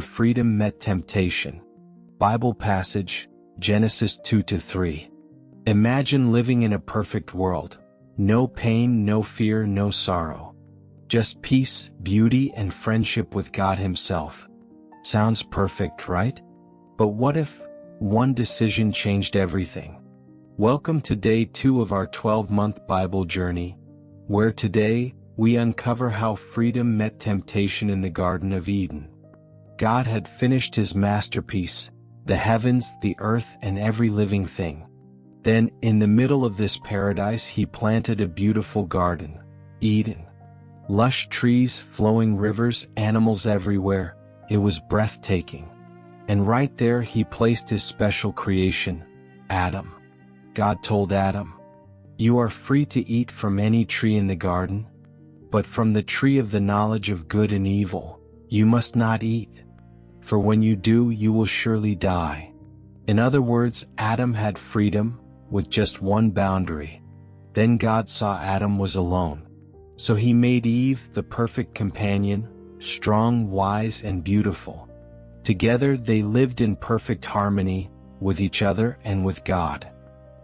freedom met temptation. Bible passage, Genesis 2-3. Imagine living in a perfect world. No pain, no fear, no sorrow. Just peace, beauty, and friendship with God Himself. Sounds perfect, right? But what if one decision changed everything? Welcome to day 2 of our 12-month Bible journey, where today we uncover how freedom met temptation in the Garden of Eden. God had finished His masterpiece, the heavens, the earth, and every living thing. Then, in the middle of this paradise, He planted a beautiful garden, Eden. Lush trees, flowing rivers, animals everywhere. It was breathtaking. And right there He placed His special creation, Adam. God told Adam, "You are free to eat from any tree in the garden, but from the tree of the knowledge of good and evil, you must not eat. For when you do, you will surely die." In other words, Adam had freedom, with just one boundary. Then God saw Adam was alone. So He made Eve the perfect companion, strong, wise, and beautiful. Together they lived in perfect harmony, with each other and with God.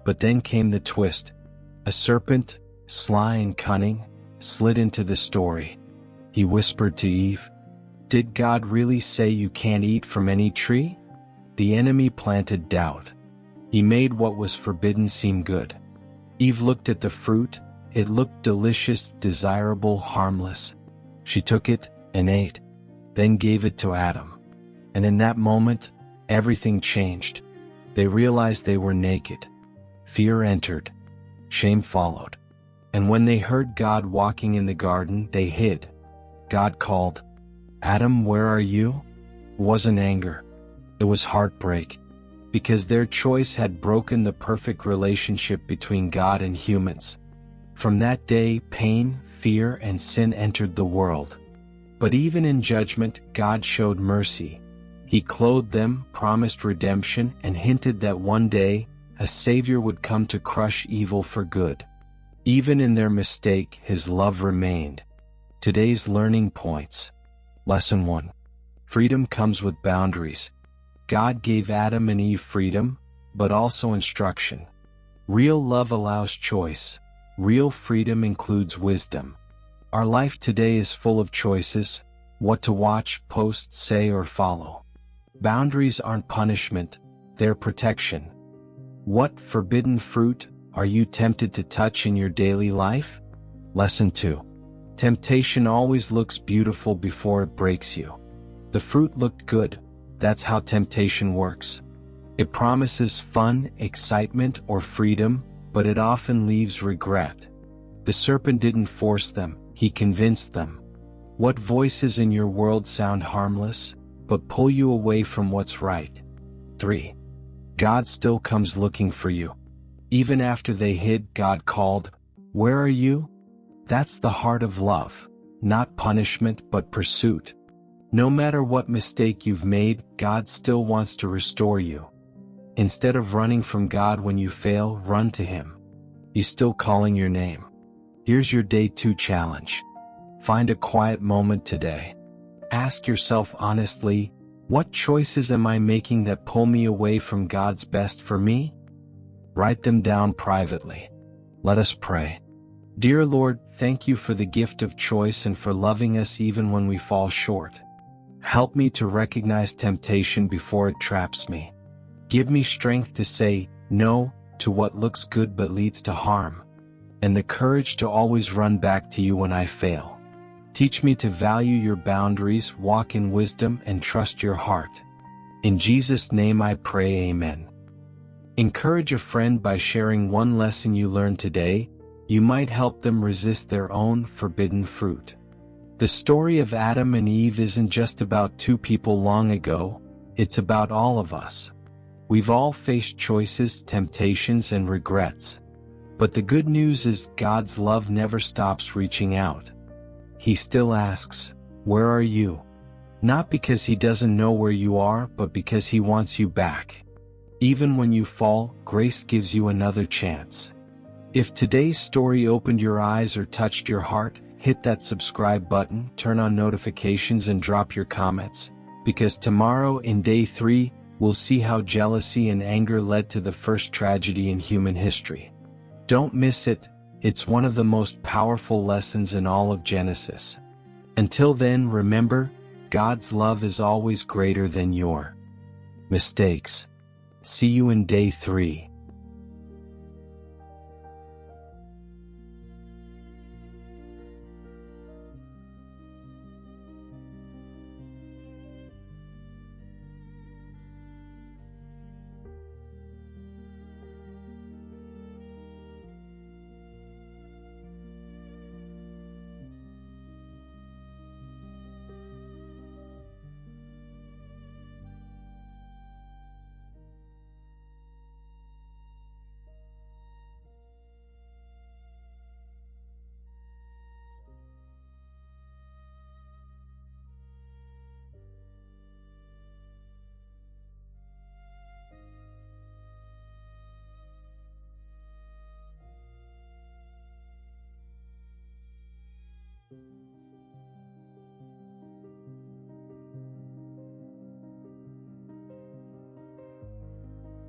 But then came the twist. A serpent, sly and cunning, slid into the story. He whispered to Eve, "Did God really say you can't eat from any tree?" The enemy planted doubt. He made what was forbidden seem good. Eve looked at the fruit. It looked delicious, desirable, harmless. She took it and ate, then gave it to Adam. And in that moment, everything changed. They realized they were naked. Fear entered. Shame followed. And when they heard God walking in the garden, they hid. God called, "Adam, where are you?" It wasn't anger. It was heartbreak, because their choice had broken the perfect relationship between God and humans. From that day, pain, fear, and sin entered the world. But even in judgment, God showed mercy. He clothed them, promised redemption, and hinted that one day, a Savior would come to crush evil for good. Even in their mistake, His love remained. Today's learning points. Lesson 1. Freedom comes with boundaries. God gave Adam and Eve freedom, but also instruction. Real love allows choice. Real freedom includes wisdom. Our life today is full of choices: what to watch, post, say, or follow. Boundaries aren't punishment, they're protection. What forbidden fruit are you tempted to touch in your daily life? Lesson 2. Temptation always looks beautiful before it breaks you. The fruit looked good. That's how temptation works. It promises fun, excitement, or freedom, but it often leaves regret. The serpent didn't force them, he convinced them. What voices in your world sound harmless, but pull you away from what's right? 3. God still comes looking for you. Even after they hid, God called, "Where are you?" That's the heart of love, not punishment but pursuit. No matter what mistake you've made, God still wants to restore you. Instead of running from God when you fail, run to Him. He's still calling your name. Here's your day 2 challenge. Find a quiet moment today. Ask yourself honestly, what choices am I making that pull me away from God's best for me? Write them down privately. Let us pray. Dear Lord, thank you for the gift of choice and for loving us even when we fall short. Help me to recognize temptation before it traps me. Give me strength to say no to what looks good but leads to harm, and the courage to always run back to you when I fail. Teach me to value your boundaries, walk in wisdom, and trust your heart. In Jesus' name I pray, amen. Encourage a friend by sharing one lesson you learned today. You might help them resist their own forbidden fruit. The story of Adam and Eve isn't just about two people long ago, it's about all of us. We've all faced choices, temptations, and regrets. But the good news is God's love never stops reaching out. He still asks, "Where are you?" Not because He doesn't know where you are, but because He wants you back. Even when you fall, grace gives you another chance. If today's story opened your eyes or touched your heart, hit that subscribe button, turn on notifications, and drop your comments. because tomorrow in day 3, we'll see how jealousy and anger led to the first tragedy in human history. Don't miss it, it's one of the most powerful lessons in all of Genesis. Until then, remember, God's love is always greater than your mistakes. See you in day 3.